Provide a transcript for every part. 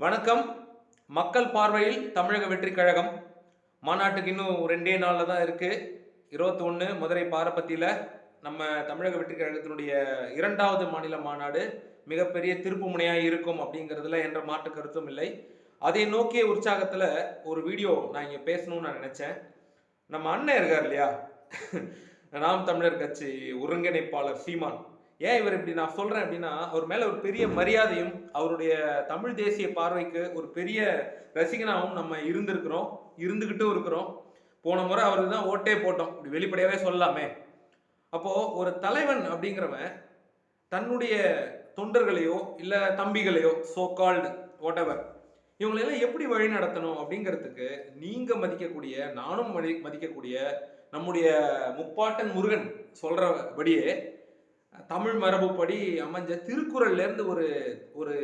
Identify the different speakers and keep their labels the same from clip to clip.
Speaker 1: வணக்கம். மக்கள் பார்வையில் தமிழக வெற்றி கழகம் மாநாட்டுக்கு இன்னும் 2 நாளில் தான் இருக்கு. 21 மதுரை பாரப்பத்தியில் நம்ம தமிழக வெற்றி கழகத்தினுடைய 2வது மாநில மாநாடு மிகப்பெரிய திருப்பு முனையாக இருக்கும் அப்படிங்கிறதுல என்ற மாற்று கருத்தும் இல்லை. அதை நோக்கிய உற்சாகத்தில் ஒரு வீடியோ நான் இங்கே பேசணும்னு நான் நினச்சேன். நம்ம அண்ணன் இருக்கார் இல்லையா, நாம் தமிழர் கட்சி ஒருங்கிணைப்பாளர் சீமான். ஏன் இவர் இப்படி நான் சொல்றேன் அப்படின்னா, அவர் மேல ஒரு பெரிய மரியாதையும் அவருடைய தமிழ் தேசிய பார்வைக்கு ஒரு பெரிய ரசிகனாகவும் நம்ம இருந்துகிட்டும் இருக்கிறோம். போன முறை அவருக்கு தான் ஓட்டே போட்டோம், இப்படி வெளிப்படையாவே சொல்லலாமே. அப்போ ஒரு தலைவன் அப்படிங்கிறவன் தன்னுடைய தொண்டர்களையோ இல்ல தம்பிகளையோ சோ கால்டு வாட்எவர் இவங்களெல்லாம் எப்படி வழி நடத்தணும் அப்படிங்கிறதுக்கு நீங்க மதிக்கக்கூடிய, நானும் மதிக்கக்கூடிய நம்முடைய முப்பாட்டன் முருகன் சொல்றபடியே தமிழ் மரபுப்படி அமைஞ்ச திருக்குறள்ல இருந்து ஒரு ஒரு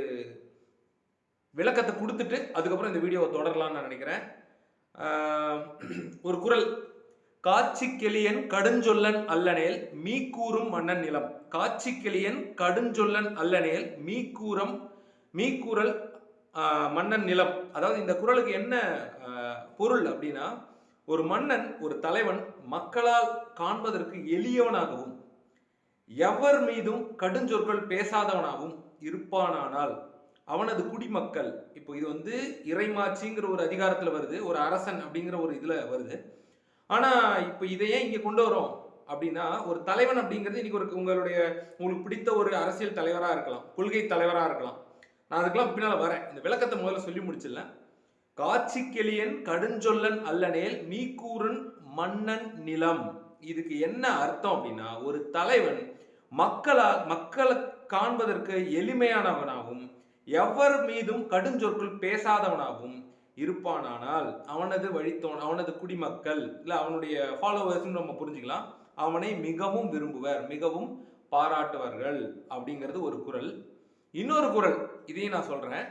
Speaker 1: விளக்கத்தை கொடுத்துட்டு அதுக்கப்புறம் இந்த வீடியோவை தொடரலாம்னு நான் நினைக்கிறேன். ஒரு குறள், காட்சி கிளியன் கடுஞ்சொல்லன் அல்லனேல் மீக்கூறும் மன்னன் நிலம். காட்சி கிளியன் கடுஞ்சொல்லன் அல்லனேல் மீக்கூறல் மன்னன் நிலம். அதாவது இந்த குறளுக்கு என்ன பொருள் அப்படின்னா, ஒரு மன்னன், ஒரு தலைவன் மக்களால் காண்பதற்கு எளியவனாகவும் எவர் மீதும் கடுஞ்சொற்கள் பேசாதவனாகவும் இருப்பானானால் அவனது குடிமக்கள், இப்போ இது இறைமாட்சிங்கிற ஒரு அதிகாரத்துல வருது, ஒரு அரசன் அப்படிங்கிற ஒரு இதுல வருது. ஆனா இப்ப இதையே இங்க கொண்டு வரோம் அப்படின்னா, ஒரு தலைவன் அப்படிங்கிறது இன்னைக்கு உங்களுக்கு பிடித்த ஒரு அரசியல் தலைவரா இருக்கலாம், கொள்கை தலைவரா இருக்கலாம். நான் அதுக்கெல்லாம் பின்னால வரேன். இந்த விளக்கத்தை முதல்ல சொல்லி முடிச்சிடல. காட்சி கெளியன் கடுஞ்சொல்லன் அல்லனேல் மீக்கூறன் மன்னன் நிலம். இதுக்கு என்ன அர்த்தம் அப்படின்னா, ஒரு தலைவன் மக்களை காண்பதற்கு எளிமையானவனாகவும் எவர் மீதும் கடுஞ்சொற்கள் பேசாதவனாகவும் இருப்பானானால் அவனது குடிமக்கள் இல்ல அவனுடைய ஃபாலோவர்ஸ் நம்ம புரிஞ்சுக்கலாம், அவனை மிகவும் விரும்புவர், மிகவும் பாராட்டுவார்கள் அப்படிங்கிறது ஒரு குறள். இன்னொரு குறள், இதையும் நான் சொல்றேன்.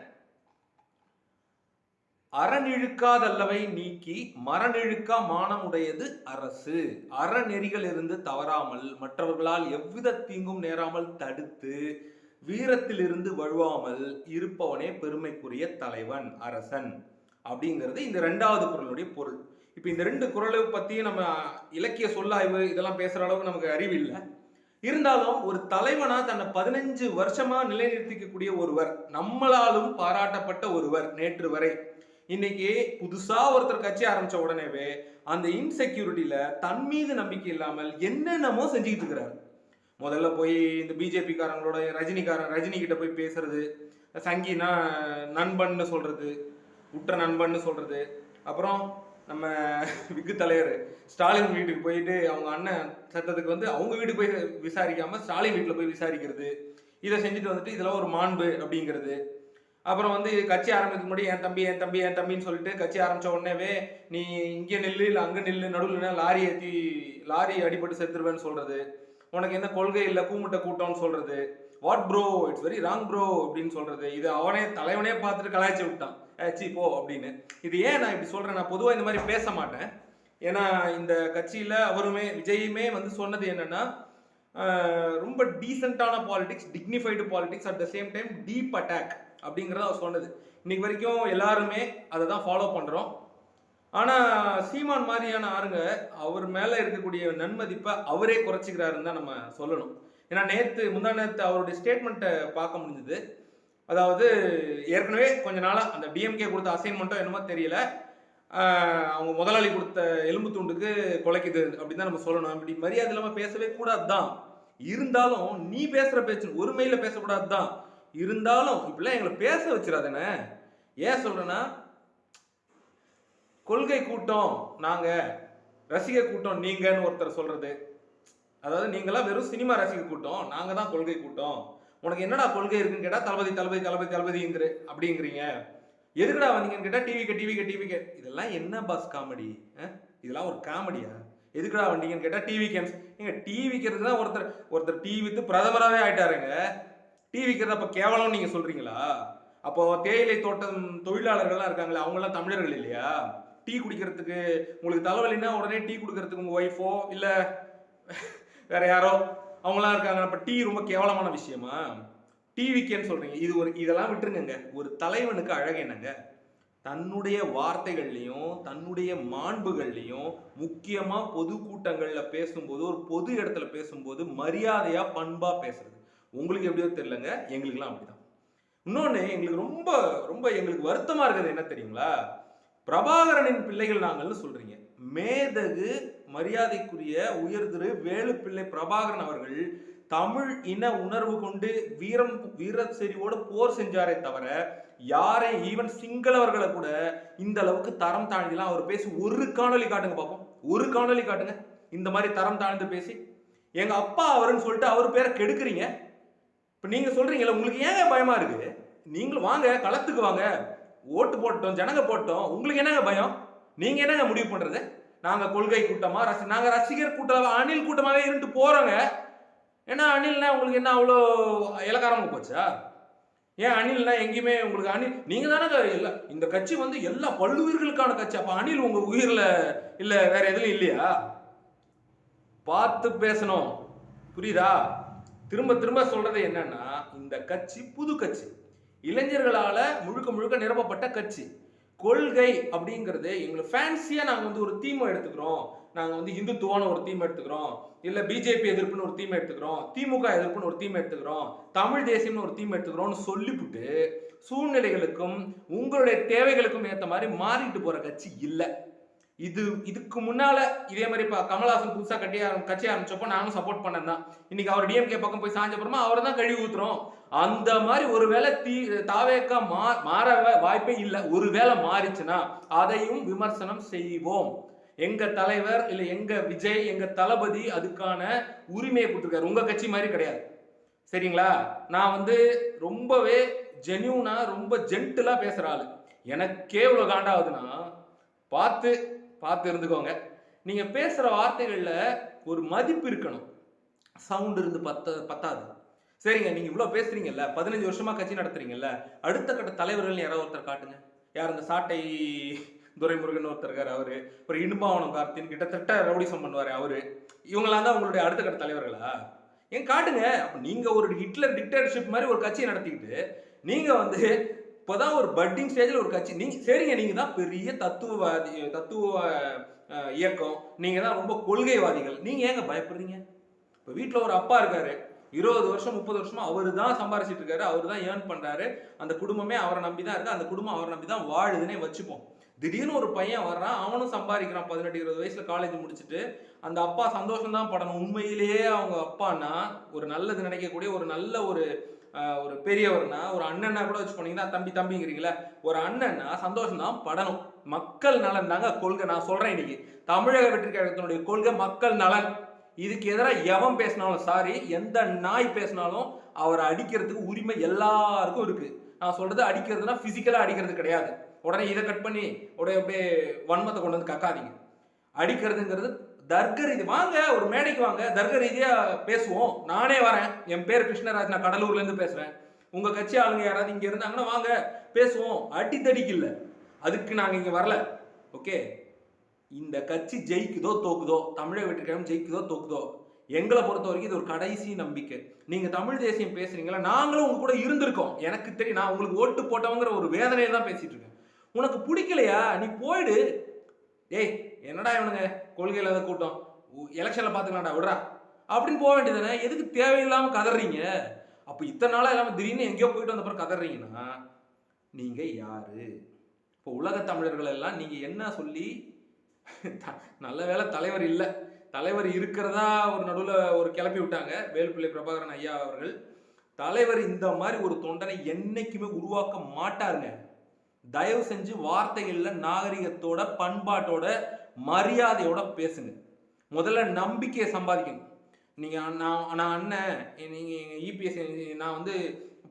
Speaker 1: அறநிழுக்காதல்லவை நீக்கி மரநிழுக்கா மானமுடையது அரசு. அறநெறிகள் இருந்து தவறாமல் மற்றவர்களால் எவ்வித தீங்கும் நேராமல் தடுத்து வீரத்திலிருந்து வழுவாமல் இருப்பவனே பெருமைக்குரிய தலைவன், அரசன் அப்படிங்கிறது இந்த 2வது குறளுடைய பொருள். இப்ப இந்த 2 குறளை பத்தி நம்ம இலக்கிய சொல்லாய்வு இதெல்லாம் பேசுற அளவுக்கு நமக்கு அறிவு இல்லை. இருந்தாலும் ஒரு தலைவனா தன்னை 15 வருஷமா நிலைநிறுத்திக்கக்கூடிய ஒருவர், நம்மளாலும் பாராட்டப்பட்ட ஒருவர், நேற்று வரை. இன்னைக்கு புதுசா ஒருத்தர் கட்சி ஆரம்பிச்ச உடனேவே அந்த இன்செக்யூரிட்டியில தன் மீது நம்பிக்கை இல்லாமல் என்னென்னமோ செஞ்சுக்கிட்டு இருக்கிறாரு. முதல்ல போய் இந்த பிஜேபி காரங்களோட ரஜினி கிட்ட போய் பேசுறது, சங்கினா நண்பன்னு சொல்றது, உற்ற நண்பன்னு சொல்றது. அப்புறம் நம்ம விக்கு தலைவர் ஸ்டாலின் வீட்டுக்கு போயிட்டு அவங்க அண்ணன் சத்தத்துக்கு அவங்க வீட்டுக்கு போய் விசாரிக்காம ஸ்டாலின் வீட்டுல போய் விசாரிக்கிறது. இதை செஞ்சுட்டு இதெல்லாம் ஒரு மாண்பு அப்படிங்கிறது. அப்புறம் கட்சி ஆரம்பிக்க முன்னாடி என் தம்பின்னு சொல்லிட்டு கட்சி ஆரம்பிச்ச உடனேவே நீ இங்கே நில்லு இல்லை அங்கே நில்லு, நடுவில் லாரி அடிபட்டு செத்துருவேன்னு சொல்றது, உனக்கு என்ன கொள்கை இல்லை கூமுட்டை கூட்டம்னு சொல்றது, what bro it's very wrong bro அப்படின்னு சொல்றது. இது தலைவனே பார்த்துட்டு கலாய்ச்சி விட்டான், சி போ அப்படின்னு. இது ஏன் நான் இப்படி சொல்றேன், நான் பொதுவாக இந்த மாதிரி பேச மாட்டேன். ஏன்னா இந்த கட்சியில விஜயுமே சொன்னது என்னன்னா, ரொம்ப டீசென்டான politics, dignified politics, at the same time deep attack அப்படிங்கிறத அவர் சொன்னது. இன்னைக்கு வரைக்கும் எல்லாருமே அதை தான் ஃபாலோ பண்றோம். ஆனா சீமான் மாதிரியான ஆளுங்க அவர் மேல இருக்கக்கூடிய நன்மதிப்பை அவரே குறைச்சிக்கிறாருன்னு தான் நம்ம சொல்லணும். ஏன்னா முந்தா நேத்து அவருடைய ஸ்டேட்மெண்ட்டை பார்க்க முடிஞ்சது. அதாவது ஏற்கனவே கொஞ்ச நாளா அந்த டிஎம்கே கொடுத்த அசைன்மெண்ட்டோ என்னமோ தெரியல, அவங்க முதலாளி கொடுத்த எலும்பு துண்டுக்கு குலைக்குது அப்படின்னு தான் நம்ம சொல்லணும். இப்படி மரியாதை இல்லாம பேசவே கூடாதுதான். இருந்தாலும் நீ பேசுற பேச்சு ஒருமையில பேசக்கூடாதுதான். இருந்தாலும் இப்படிலாம் எங்களை பேச வச்சிடாதானே. ஏன் சொல்றேன்னா, கொள்கை கூட்டம் நாங்க, ரசிக கூட்டம் நீங்கன்னு ஒருத்தர் சொல்றது. அதாவது நீங்களாம் வெறும் சினிமா ரசிக கூட்டம், நாங்க தான் கொள்கை கூட்டம். உனக்கு என்னடா கொள்கை இருக்குன்னு கேட்டா தளபதிங்கிற அப்படிங்கிறீங்க. எதுக்குடா வந்தீங்கன்னு கேட்டா டிவிக்கு. இதெல்லாம் என்ன பாஸ் காமெடி? இதெல்லாம் ஒரு காமெடியா? எதுக்குடா வந்தீங்கன்னு கேட்டா டிவிக்கிறதுக்கு தான் ஒருத்தர் டிவித்து பிரதமராகவே ஆயிட்டாருங்க. டிவிக்கிறத அப்ப கேவலம் நீங்க சொல்றீங்களா? அப்போ தேயிலை தோட்டம் தொழிலாளர்கள்லாம் இருக்காங்களே, அவங்க எல்லாம் தமிழர்கள் இல்லையா? டீ குடிக்கிறதுக்கு உங்களுக்கு தலைவலின்னா உடனே டீ குடிக்கிறதுக்கு உங்க ஒய்ஃபோ இல்ல வேற யாரோ அவங்களாம் இருக்காங்க. அப்ப டீ ரொம்ப கேவலமான விஷயமா? டிவிக்கேன்னு சொல்றீங்க. இதெல்லாம் விட்டுருங்க. ஒரு தலைவனுக்கு அழகு என்னங்க? தன்னுடைய வார்த்தைகள்லையும் தன்னுடைய மாண்புகள்லையும் முக்கியமா பொது கூட்டங்கள்ல பேசும்போது, ஒரு பொது இடத்துல பேசும்போது மரியாதையா பண்பா பேசுறது. உங்களுக்கு எப்படியோ தெரியலங்க, எங்களுக்கெல்லாம் அப்படிதான். இன்னொன்னு எங்களுக்கு ரொம்ப ரொம்ப எங்களுக்கு வருத்தமா இருக்கிறது என்ன தெரியுங்களா? பிரபாகரனின் பிள்ளைகள் நாங்கள்னு சொல்றீங்க. மேதகு மரியாதைக்குரிய உயர் திரு வேலுப்பிள்ளை பிரபாகரன் அவர்கள் தமிழ் இன உணர்வு கொண்டு வீர செறிவோடு போர் செஞ்சாரே தவிர யாரை ஈவன் சிங்களவர்களை கூட இந்த அளவுக்கு தரம் தாழ்ந்தலாம் அவர் பேசி ஒரு காணொலி காட்டுங்க பார்ப்போம். ஒரு காணொலி காட்டுங்க இந்த மாதிரி தரம் தாழ்ந்து பேசி. எங்க அப்பா அவருன்னு சொல்லிட்டு அவர் பேரை கெடுக்குறீங்க. இப்ப நீங்க சொல்றீங்கல்ல, உங்களுக்கு ஏங்க பயமா இருக்கு? நீங்களும் வாங்க, களத்துக்கு வாங்க, ஓட்டு போட்டோம், ஜனங்க போட்டோம், உங்களுக்கு என்னங்க பயம்? நீங்க என்னங்க முடிவு பண்றது? நாங்க கொள்கை கூட்டமா நாங்க ரசிகர் கூட்டம் அணில் கூட்டமாவே இருந்து போறோங்க. ஏன்னா அணில்னா உங்களுக்கு என்ன அவ்வளோ இலக்காரமா போச்சா? ஏன் அணில்னா எங்கேயுமே உங்களுக்கு அணில் நீங்க தானே இல்ல இந்த கட்சி வந்து எல்லா பல்லுயிர்களுக்கான கட்சி. அப்ப அணில் உங்க உயிர்ல இல்ல வேற எதுவும் இல்லையா? பார்த்து பேசணும், புரியுதா? திரும்ப திரும்ப சொல்றது என்னன்னா, இந்த கட்சி புது கட்சி, இளைஞர்களால முழுக்க முழுக்க நிரப்பப்பட்ட கட்சி. கொள்கை அப்படிங்கிறது எங்களுக்கு ஃபேன்சியா நாங்க வந்து ஒரு தீமை எடுத்துக்கிறோம். நாங்க வந்து இந்துத்துவான ஒரு தீம் எடுத்துக்கிறோம், இல்ல பிஜேபி எதிர்ப்புன்னு ஒரு தீம் எடுத்துக்கிறோம், திமுக எதிர்ப்புன்னு ஒரு தீம் எடுத்துக்கிறோம், தமிழ் தேசியம்னு ஒரு தீம் எடுத்துக்கிறோம்னு சொல்லிவிட்டு சூழ்நிலைகளுக்கும் உங்களுடைய தேவைகளுக்கும் ஏற்ற மாதிரி மாறிட்டு போற கட்சி இல்லை. இதுக்கு முன்னால இதே மாதிரி கமல்ஹாசன் புதுசா கட்சி ஆரம்பிச்சப்போ நானும் சப்போர்ட் பண்ணேன் தான். இன்னைக்கு அவர் டிஎம்கே பக்கம் போய் சாஞ்சப்புறமா அவரை தான் கழுவி ஊத்துறோம். அந்த மாதிரி ஒருவேளை தாவேக்கா மாற வாய்ப்பே இல்லை. ஒருவேளை மாறிச்சுன்னா அதையும் விமர்சனம் செய்வோம். எங்க தலைவர் இல்ல எங்க விஜய் எங்க தளபதி அதுக்கான உரிமையை கொடுத்துருக்காரு. உங்க கட்சி மாதிரி கிடையாது, சரிங்களா? நான் வந்து ரொம்பவே ஜென்யூனா ரொம்ப ஜென்டிலா பேசுற ஆளு. எனக்கே இவ்வளவு காண்டாவதுன்னா பார்த்து பார்த்து இருந்துக்கோங்க. நீங்க பேசுற வார்த்தைகள்ல ஒரு மதிப்பு இருக்கணும். சவுண்ட் இருந்து பத்தாது. சரிங்க, நீங்க இவ்வளவு பேசுறீங்கல்ல, 15 வருஷமா கட்சி நடத்துறீங்கல்ல, அடுத்த கட்ட தலைவர்கள் யாராவது ஒருத்தர் காட்டுங்க. யார்? இந்த சாட்டை துரைமுருகன் ஒருத்தர் இருக்காரு, அவரு. ஒரு இடும்பாவனம் கார்த்தின் கிட்டத்தட்ட ரவுடிசம் பண்ணுவாரு அவரு. இவங்களாம் தான் உங்களுடைய அடுத்த கட்ட தலைவர்களா? ஏன் காட்டுங்க. அப்ப நீங்க ஒரு ஹிட்லர் டிக்டேட்டர்ஷிப் மாதிரி ஒரு கட்சியை நடத்திக்கிட்டு நீங்க வந்து இப்போதான் ஒரு பட்டிங் ஸ்டேஜில் ஒரு கட்சி நீங்க சரிங்க, நீங்க தான் பெரிய தத்துவ இயக்கம், நீங்க தான் ரொம்ப கொள்கைவாதிகள், நீங்க ஏங்க பயப்படுறீங்க? இப்போ வீட்டில் ஒரு அப்பா இருக்காரு, 20 வருஷம் 30 வருஷமா அவரு தான் சம்பாரிச்சிட்டு இருக்காரு, அவரு தான் ஏர்ன் பண்றாரு, அந்த குடும்பமே அவரை நம்பி தான் இருக்கு, அந்த குடும்பம் அவரை நம்பி தான் வாழுதுன்னே வச்சுப்போம். திடீர்னு ஒரு பையன் வர்றான், அவனும் சம்பாதிக்கிறான், 18-20 வயசுல காலேஜ் முடிச்சுட்டு. அந்த அப்பா சந்தோஷம் தான் படணும். உண்மையிலேயே அவங்க அப்பான்னா ஒரு நல்லது நினைக்கக்கூடிய ஒரு நல்ல ஒரு பெரியவர்னா, ஒரு அண்ணன்னா கூட வச்சு போனீங்கன்னா தம்பிங்கிறீங்களா, ஒரு அண்ணன்னா சந்தோஷம் தான் படணும். மக்கள் நலன் தாங்க கொள்கை. நான் சொல்றேன், இன்னைக்கு தமிழக வெற்றி கழகத்தினுடைய கொள்கை மக்கள் நலன். இதுக்கு எதிராக எவன் பேசினாலும், சாரி, எந்த நாய் பேசினாலும் அவரை அடிக்கிறதுக்கு உரிமை எல்லாருக்கும் இருக்கு. நான் சொல்றது அடிக்கிறதுனா பிசிக்கலா அடிக்கிறது கிடையாது. உடனே இதை கட் பண்ணி உடனே அப்படியே வன்மத்தை கொண்டு வந்து கக்காதீங்க. அடிக்கிறதுங்கிறது தர்க்க ரீதி. வாங்க, ஒரு மேடைக்கு வாங்க, தர்க்க ரீதியா பேசுவோம். நானே வரேன், என் பேர் கிருஷ்ணராஜ், நான் கடலூர்ல இருந்து பேசுறேன். உங்க கட்சி ஆளுங்க யாராவது இங்க இருந்தாங்கன்னா வாங்க பேசுவோம். அடித்தடிக்கு இல்லை, அதுக்கு நாங்க இங்க வரல. ஓகே, இந்த கட்சி ஜெயிக்குதோ தோக்குதோ, தமிழக வெற்றி கழகம் ஜெயிக்குதோ தோக்குதோ, எங்களை பொறுத்த வரைக்கும் இது ஒரு கடைசி நம்பிக்கை. நீங்க தமிழ் தேசியம் பேசுறீங்களா, நாங்களும் உங்க கூட இருந்திருக்கோம். எனக்கு தெரியும், நான் உங்களுக்கு ஓட்டு போட்டவங்கிற ஒரு வேதனையில தான் பேசிட்டு இருக்கேன். உனக்கு பிடிக்கலையா, நீ போயிடு. ஏய், என்னடா இவனுங்க கொள்கை இல்லாத கூட்டம், எலெக்ஷன்ல பாத்துக்கலாம்டா, விடுறா அப்படின்னு போக வேண்டியதானே. எதுக்கு தேவையில்லாம கதறீங்க? அப்ப இத்தனை நாளா இல்லாம திடீர்னு எங்கேயோ போயிட்டு வந்த பிறகு கதறீங்கன்னா நீங்க யாரு? இப்போ உலக தமிழர்கள் எல்லாம் நீங்க என்ன சொல்லி, நல்ல வேலை தலைவர் இல்லை, தலைவர் இருக்கிறதா ஒரு நடுவில் ஒரு கிளப்பி விட்டாங்க வேலுப்பிள்ளை பிரபாகரன் ஐயா அவர்கள். தலைவர் இந்த மாதிரி ஒரு தொண்டனை என்னைக்குமே உருவாக்க மாட்டாருங்க. தயவு செஞ்சு வார்த்தைகள்ல நாகரிகத்தோட பண்பாட்டோட மரியாதையோட பேசுங்க. முதல்ல நம்பிக்கையை சம்பாதிக்கணும். நீங்க நான் அண்ணன், நீங்க இபிஎஸ், நான் வந்து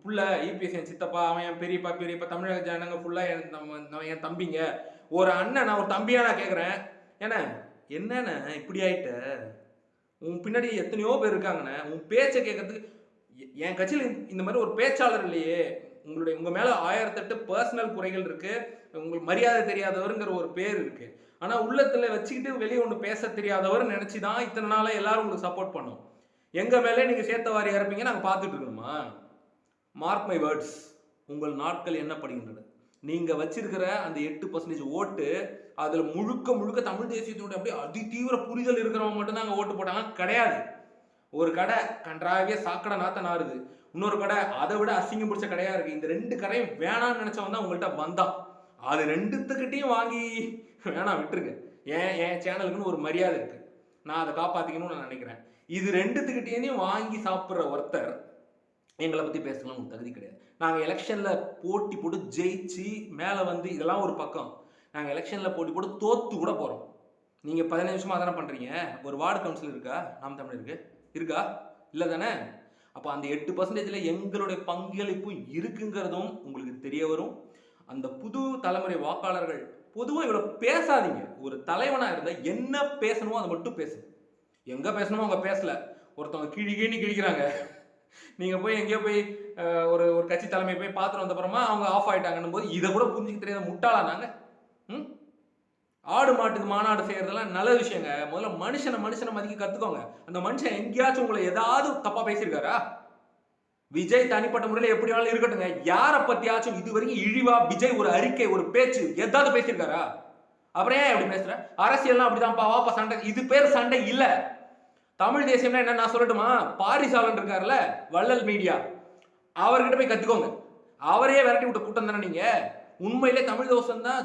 Speaker 1: புள்ள இபிஎஸ் என் சித்தப்பா, அவன் என் பெரியப்பா, தமிழக ஜனங்க ஃபுல்லா என் தம்பிங்க. ஒரு அண்ணன், நான் ஒரு தம்பியா நான் கேட்குறேன், ஏன்னா என்னண்ணே இப்படி ஆயிட்ட, உன் பின்னாடி எத்தனையோ பேர் இருக்காங்கண்ணே, உன் பேச்சை கேட்கறதுக்கு. என் கட்சியில் இந்த மாதிரி ஒரு பேச்சாளர் இல்லையே. உங்க மேல 1008 பர்சனல் குறைகள் இருக்கு, உங்களுக்கு மரியாதை தெரியாதவருங்கிற ஒரு பேர் இருக்கு. ஆனா உள்ளத்துல வச்சுக்கிட்டு வெளியே ஒண்ணு பேச தெரியாதவர் நினைச்சுதான் இத்தனை நாளா எல்லாரும் உங்களுக்கு சப்போர்ட் பண்ணும். எங்க மேலே நீங்க சேர்த்த வாரி இறப்பீங்க, நாங்க பார்த்துட்டு இருக்கணுமா? மார்க் மை வேர்ட்ஸ், உங்கள் நாட்கள் எண்ணப்படுகின்றன. நீங்க வச்சிருக்கிற அந்த 8% ஓட்டு, அதுல முழுக்க முழுக்க தமிழ் தேசியத்தினுடைய அப்படியே அதிதீவிர புரிதல் இருக்கிறவங்க மட்டும்தான் அங்க ஓட்டு போட்டாங்க கிடையாது. ஒரு கடை கன்றாவிய சாக்கடை நாத்த நாறுது, இன்னொரு கடை அதை விட அசிங்கம் பிடிச்ச கடையா இருக்கு. இந்த 2 கடையும் வேணாம்னு நினைச்சவன் தான் உங்கள்கிட்ட வந்தான். அது 2த்துக்கிட்டையும் வாங்கி வேணாம் விட்டுருங்க. என் சேனலுக்குன்னு ஒரு மரியாதை இருக்கு, நான் அதை காப்பாத்திக்கணும்னு நான் நினைக்கிறேன். இது 2த்துக்கிட்டையும் வாங்கி சாப்பிட்ற ஒருத்தர் எங்களை பத்தி பேசலாம் உங்களுக்கு தகுதி கிடையாது. நாங்க எலெக்ஷன்ல போட்டி போட்டு ஜெயிச்சு மேல வந்து இதெல்லாம் ஒரு பக்கம், நாங்க எலெக்ஷன்ல போட்டி போட்டு தோத்து கூட போறோம். நீங்க 15 நிமிஷமா தானே பண்றீங்க. ஒரு வார்டு கவுன்சிலர் இருக்கா நாம் தமிழருக்கு? இருக்கா? இல்ல தானே? அப்ப அந்த 8%ல எங்களுடைய பங்களிப்பு இருக்குங்கிறதும் உங்களுக்கு தெரிய வரும். அந்த புது தலைமுறை வாக்காளர்கள் பொதுவா இவ்வளவு பேசாதீங்க. ஒரு தலைவனா இருந்தா என்ன பேசணுமோ அதை மட்டும் பேசுங்க. எங்க பேசணுமோ அங்க பேசல. ஒருத்தவங்க கிழி கிழிக்கிறாங்க, நீங்க போய் எங்கேயோ போய் ஒரு ஒரு கட்சி தலைமை போய் பார்த்துட்டு வந்த அப்புறமா அவங்க ஆஃப் ஆயிட்டாங்கன்னு போது இதை கூட புரிஞ்சுக்க தெரியாத முட்டாளா நாங்க? ஆடு மாட்டுக்கு மாநாடு செய்யறதெல்லாம் நல்ல விஷயங்க. முதல்ல மனுஷனை மதிக்க கத்துக்கோங்க. அந்த மனுஷன் எங்கேயாச்சும் உங்களை ஏதாவது தப்பா பேசியிருக்காரா? விஜய் தனிப்பட்ட முறையில் எப்படி வேணாலும் இருக்கட்டுங்க, யாரை பத்தியாச்சும் இது வரைக்கும் இழிவா விஜய் ஒரு அறிக்கை ஒரு பேச்சு ஏதாவது பேசியிருக்காரா? அப்புறம் ஏன் எப்படி பேசுற? அரசியல்லாம் அப்படிதான்ப்பா, வாப்பா சண்டை. இது பேர் சண்டை இல்ல. தமிழ் தேசியம்னா என்ன நான் சொல்லட்டுமா? பாரிசாலன் இருக்காருல்ல, வள்ளல் மீடியா, அவர்கிட்ட போய் கத்துக்கோங்க. அவரையே விரட்டி விட்ட கூட்டம் தானே நீங்க. உண்மையிலே தமிழ்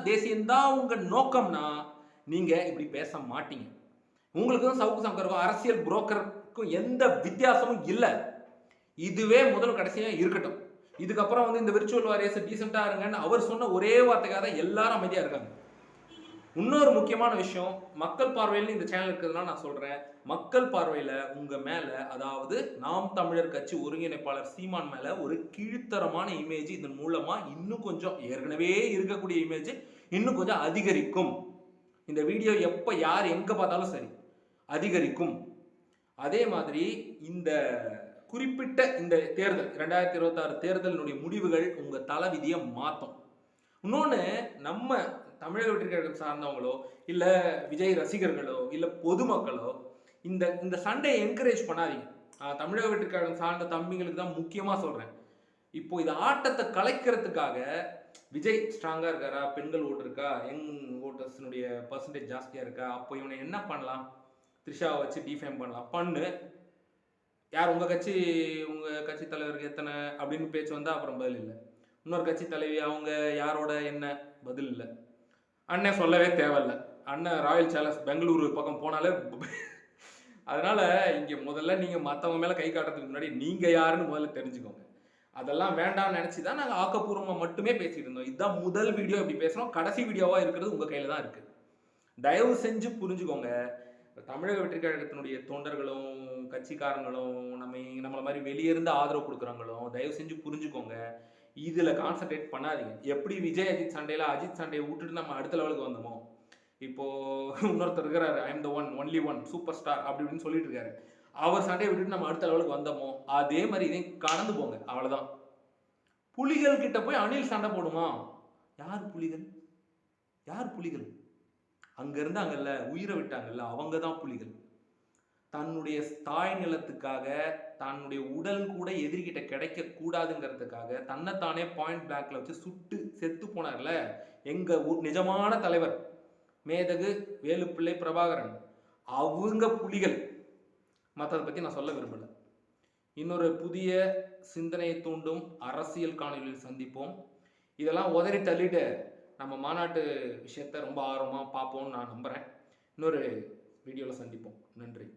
Speaker 1: தேசியம் தான் உங்க நோக்கம்னா நீங்க இப்படி பேச மாட்டீங்க. உங்களுக்கும் சவுக்கு சங்கருக்கும் அரசியல் புரோக்கருக்கும் எந்த வித்தியாசமும் இல்லை. இதுவே முதல் கடைசியா இருக்கட்டும். இதுக்கப்புறம் வந்து இந்த விர்ச்சுவல் வாரியர்ஸ் டீசெண்டா இருங்கன்னு அவர் சொன்ன ஒரே வார்த்தைக்காக தான் எல்லாரும் அமைதியா இருக்காங்க. இன்னொரு முக்கியமான விஷயம், மக்கள் பார்வையில் இந்த சேனல் இருக்கிறதுனால நான் சொல்றேன், மக்கள் பார்வையில உங்க மேல, அதாவது நாம் தமிழர் கட்சி ஒருங்கிணைப்பாளர் சீமான் மேல ஒரு கீழ்த்தரமான இமேஜ் இதன் மூலமா இன்னும் கொஞ்சம், ஏற்கனவே இருக்கக்கூடிய இமேஜ் இன்னும் கொஞ்சம் அதிகரிக்கும். இந்த வீடியோ எப்ப யார் எங்க பார்த்தாலும் சரி அதிகரிக்கும். அதே மாதிரி இந்த குறிப்பிட்ட இந்த தேர்தல் 2026 தேர்தலினுடைய முடிவுகள் உங்க தலைவிதியை மாற்றும். இன்னொன்னு, நம்ம தமிழக வெற்றி கழகம் சார்ந்தவங்களோ இல்ல விஜய் ரசிகர்களோ இல்ல பொதுமக்களோ இந்த இந்த சண்டையை என்கரேஜ் பண்ணாதீங்க. தமிழக வெற்றி கழகம் சார்ந்த தம்பிங்களுக்கு தான் முக்கியமா சொல்றேன். இப்போ இந்த ஆட்டத்தை கலைக்கிறதுக்காக விஜய் ஸ்ட்ராங்கா இருக்காரா, பெண்கள் ஓட்டு இருக்கா, யங் ஓட்டர்ஸினுடைய பர்சன்டேஜ் ஜாஸ்தியா இருக்கா, அப்போ இவனை என்ன பண்ணலாம், த்ரிஷாவை வச்சு டிஃபேம் பண்ணலாம், பண்ணு. யார் உங்க கட்சி தலைவருக்கு எத்தனை அப்படின்னு பேச்சு வந்தா அப்புறம் பதில் இல்லை. இன்னொரு கட்சி தலைவி அவங்க யாரோட என்ன பதில் இல்லை. அண்ணன் சொல்லவே தேவையில்லை, அண்ணன் ராயல் சேலஞ்ச் பெங்களூரு பக்கம் போனாலே. அதனால இங்க முதல்ல நீங்க மற்றவங்க மேல கை காட்டுறதுக்கு முன்னாடி நீங்க யாருன்னு முதல்ல தெரிஞ்சுக்கோங்க. அதெல்லாம் வேண்டாம்னு நினைச்சுதான் நாங்க ஆக்கப்பூர்வமா மட்டுமே பேசிட்டு இருந்தோம். இதுதான் முதல் வீடியோ இப்படி பேசுறோம். கடைசி வீடியோவா இருக்கிறது உங்க கையில தான் இருக்கு. தயவு செஞ்சு புரிஞ்சுக்கோங்க. தமிழக வெற்றி கழகத்தினுடைய தொண்டர்களும் கட்சிக்காரங்களும் நம்மள மாதிரி வெளியிருந்து ஆதரவு கொடுக்குறவங்களும் தயவு செஞ்சு புரிஞ்சுக்கோங்க. இதுல கான்சென்ட்ரேட் பண்ணாதீங்க. எப்படி விஜய் அஜித் சண்டையில அஜித் சண்டையை விட்டுட்டு நம்ம அடுத்த லெவலுக்கு வந்தோமோ, இப்போ இன்னொருத்தர் இருக்கிறாரு, I am the one only one super star அப்படி இப்படின்னு சொல்லிட்டு இருக்காரு, அவர் சண்டையை விட்டுட்டு நம்ம அடுத்த லெவலுக்கு வந்தோமோ அதே மாதிரி இதையும் கடந்து போங்க, அவ்வளவுதான். புலிகள் கிட்ட போய் அணில் சண்டை போடுமா? யார் புலிகள்? யார் புலிகள்? அங்க இருந்தாங்கல்ல, உயிரை விட்டாங்கல்ல, அவங்க தான் புலிகள். தன்னுடைய தாய் நிலத்துக்காக தன்னுடைய உடல் கூட எதிரிகிட்ட கிடைக்க கூடாதுங்கிறதுக்காக தன்னைத்தானே பாயிண்ட் பிளாக்ல வச்சு சுட்டு செத்து போனார்ல எங்க நிஜமான தலைவர் மேதகு வேலுப்பிள்ளை பிரபாகரன். அவங்க புலிகள். மற்றதை பத்தி நான் சொல்ல விரும்பல. இன்னொரு புதிய சிந்தனையை தூண்டும் அரசியல் காணொலியில் சந்திப்போம். இதெல்லாம் உதறி தள்ளிட்டு நம்ம மாநாட்டு விஷயத்த ரொம்ப ஆர்வமா பார்ப்போம்னு நான் நம்புறேன். இன்னொரு வீடியோவில் சந்திப்போம். நன்றி.